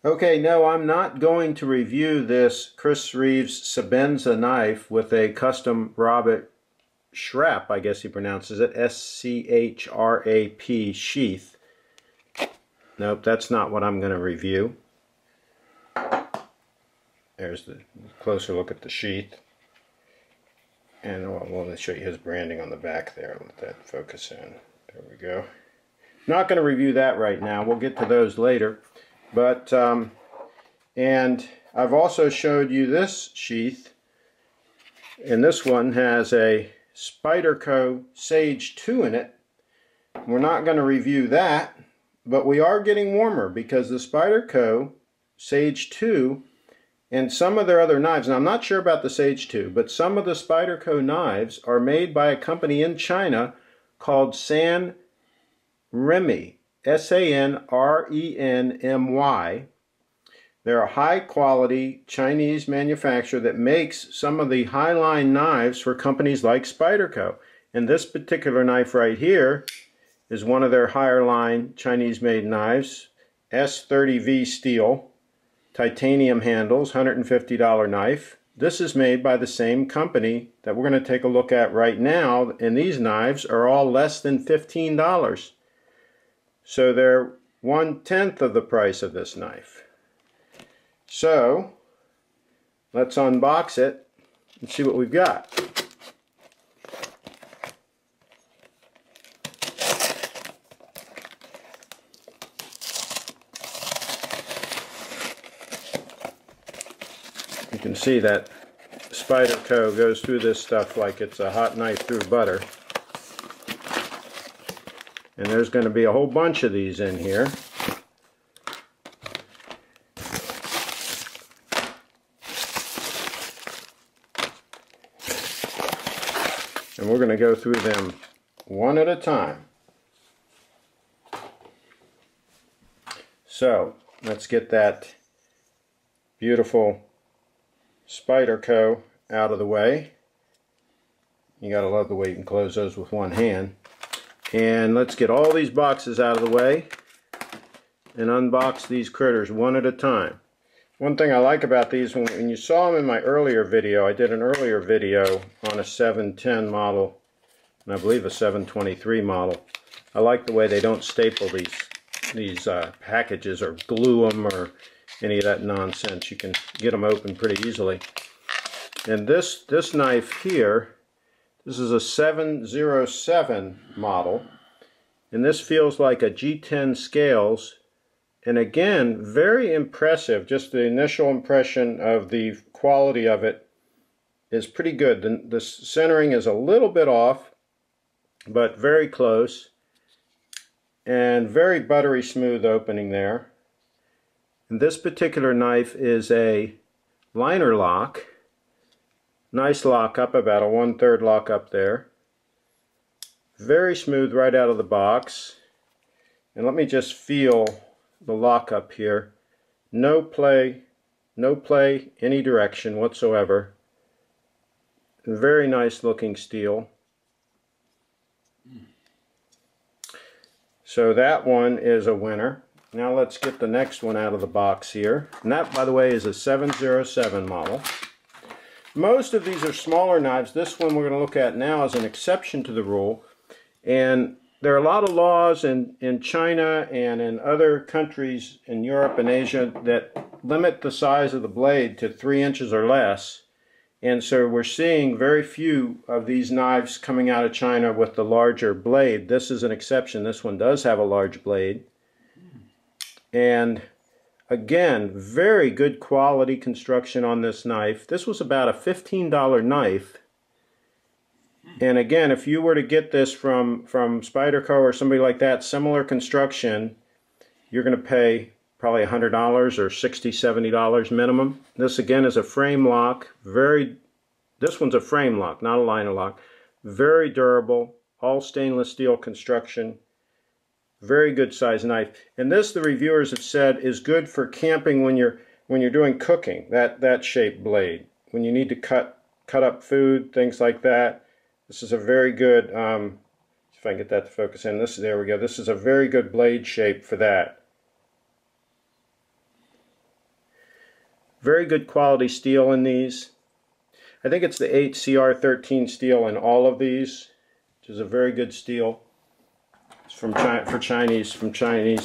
Okay, no, I'm not going to review this Chris Reeves Sebenza knife with a custom Robert Schrap, I guess he pronounces it, S-C-H-R-A-P sheath. Nope, that's not what I'm going to review. There's the closer look at the sheath. And we'll show you his branding on the back there. Let that focus in. There we go. Not going to review that right now. We'll get to those later. But, and I've also showed you this sheath. And this one has a Spyderco Sage 2 in it. We're not going to review that. But we are getting warmer because the Spyderco Sage 2 and some of their other knives, and I'm not sure about the Sage 2, but some of the Spyderco knives are made by a company in China called Sanrenmy, S-A-N-R-E-N-M-Y. They're a high-quality Chinese manufacturer that makes some of the high-line knives for companies like Spyderco. And this particular knife right here is one of their higher-line Chinese-made knives, S30V steel. Titanium handles, $150 knife. This is made by the same company that we're going to take a look at right now, and these knives are all less than $15. So they're 1/10 of the price of this knife. So let's unbox it and see what we've got. You can see that Spyderco goes through this stuff like it's a hot knife through butter. And there's going to be a whole bunch of these in here. And we're going to go through them one at a time. So, let's get that beautiful Spyderco out of the way. You gotta love the way you can close those with one hand. And let's get all these boxes out of the way and unbox these critters one at a time. One thing I like about these, when you saw them in my earlier video, I did an earlier video on a 710 model and I believe a 723 model. I like the way they don't staple these packages or glue them or any of that nonsense. You can get them open pretty easily. And this knife here, this is a 707 model, and this feels like a G10 scales, and again, very impressive. Just the initial impression of the quality of it is pretty good. The centering is a little bit off, but very close, and very buttery smooth opening there. And this particular knife is a liner lock. Nice lock up, about a 1/3 lock up there. Very smooth right out of the box. And let me just feel the lock up here. No play any direction whatsoever. Very nice looking steel. So that one is a winner. Now let's get the next one out of the box here. And that, by the way, is a 707 model. Most of these are smaller knives. This one we're going to look at now is an exception to the rule. And there are a lot of laws in China and in other countries in Europe and Asia that limit the size of the blade to 3 inches or less. And so we're seeing very few of these knives coming out of China with the larger blade. This is an exception. This one does have a large blade. And again, very good quality construction on this knife. This was about a $15 knife. And again, if you were to get this from Spyderco or somebody like that, similar construction, you're going to pay probably $100 or $60, $70 minimum. This again is a frame lock. This one's a frame lock, not a liner lock. Very durable, all stainless steel construction. Very good size knife. And this, the reviewers have said, is good for camping when you're doing cooking, that shaped blade. When you need to cut up food, things like that. This is a very good, if I can get that to focus in, there we go. This is a very good blade shape for that. Very good quality steel in these. I think it's the 8CR13 steel in all of these, which is a very good steel. It's from Chinese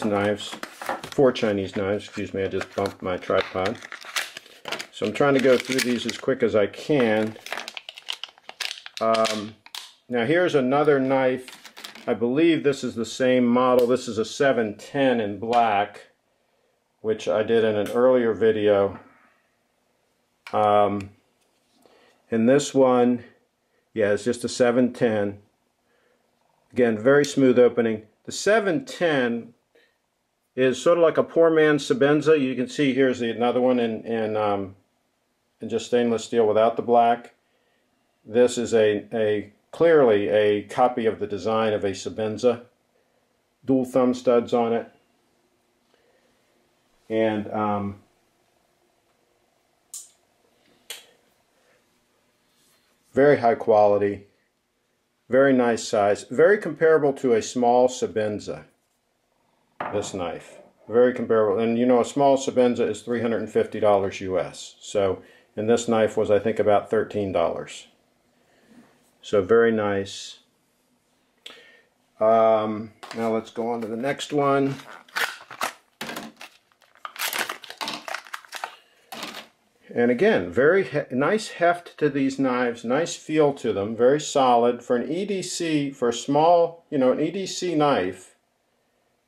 knives, for Chinese knives. Excuse me, I just bumped my tripod. So I'm trying to go through these as quick as I can. Now here's another knife. I believe this is the same model. This is a 710 in black, which I did in an earlier video. And this one, yeah, it's just a 710. Again, very smooth opening. The 710 is sort of like a poor man's Sebenza. You can see here's another one in just stainless steel without the black. This is clearly a copy of the design of a Sebenza. Dual thumb studs on it. And very high quality, very nice size, very comparable to a small Sebenza, this knife. Very comparable. And you know, a small Sebenza is $350 US. So, and this knife was, I think, about $13. So very nice. Now let's go on to the next one. And again, very nice heft to these knives, nice feel to them, very solid. For an EDC, for a small, you know, an EDC knife,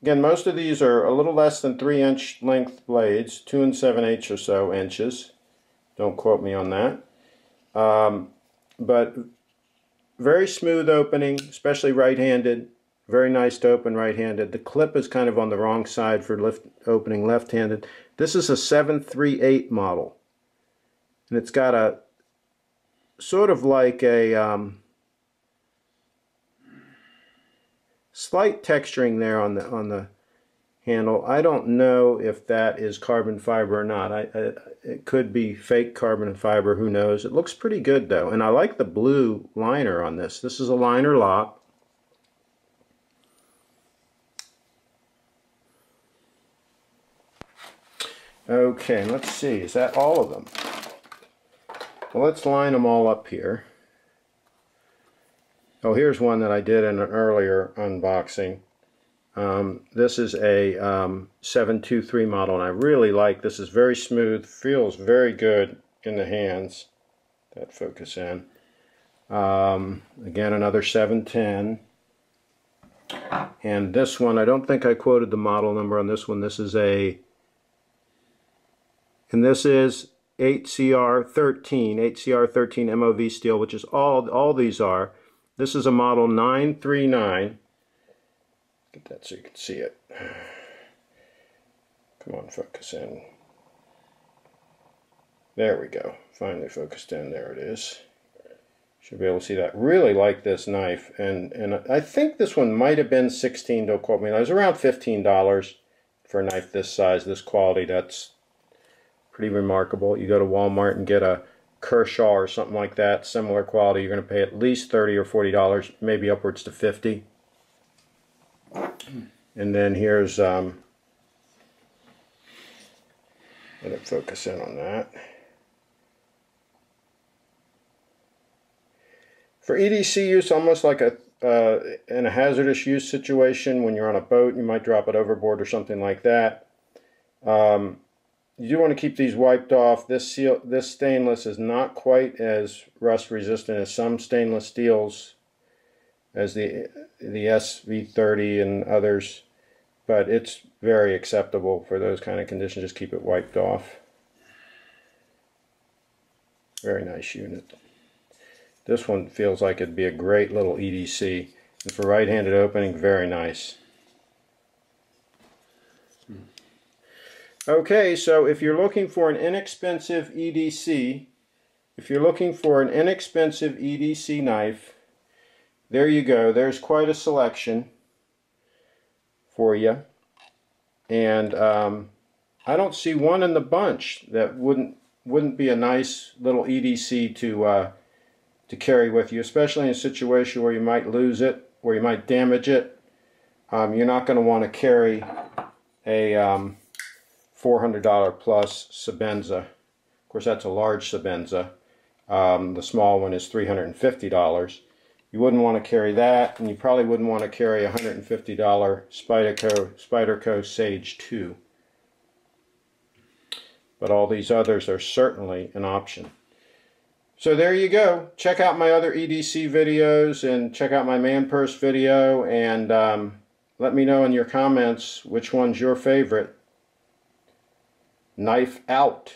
again, most of these are a little less than 3-inch length blades, 2 7/8 or so inches. Don't quote me on that. But very smooth opening, especially right-handed. Very nice to open right-handed. The clip is kind of on the wrong side for opening left-handed. This is a 738 model. And it's got a sort of like a slight texturing there on the handle. I don't know if that is carbon fiber or not. It could be fake carbon fiber, who knows. It looks pretty good though. And I like the blue liner on this. This is a liner lock. Okay, let's see. Is that all of them? Well, let's line them all up here. Oh, here's one that I did in an earlier unboxing. This is a 723 model, and I really like this. Is very smooth, feels very good in the hands. That focus in. Again, another 710. And this one, I don't think I quoted the model number on this one. This is and this is 8CR13 MOV steel, which is all these are. This is a model 939. Get that so you can see it. Come on, focus in. There we go. Finally focused in. There it is. Should be able to see that. Really like this knife, and I think this one might have been $16. Don't quote me. It was around $15 for a knife this size, this quality. That's pretty remarkable. You go to Walmart and get a Kershaw or something like that, similar quality, you're going to pay at least $30 or $40, maybe upwards to $50. And then here's let it focus in on that. For EDC use, almost like in a hazardous use situation, when you're on a boat, you might drop it overboard or something like that. You do want to keep these wiped off. This stainless is not quite as rust resistant as some stainless steels, as the SV30 and others, but it's very acceptable for those kind of conditions. Just keep it wiped off. Very nice unit. This one feels like it'd be a great little EDC. And for right-handed opening, very nice. Okay, so if you're looking for an inexpensive EDC, knife, there you go. There's quite a selection for you. And I don't see one in the bunch that wouldn't be a nice little EDC to carry with you, especially in a situation where you might lose it, where you might damage it. You're not going to want to carry a $400 plus Sebenza Of course, that's a large Sebenza. The small one is $350. You wouldn't want to carry that, and you probably wouldn't want to carry a $150 Spyderco Sage 2. But all these others are certainly an option. So there you go. Check out my other EDC videos and check out my man purse video, and let me know in your comments which one's your favorite. Knife out.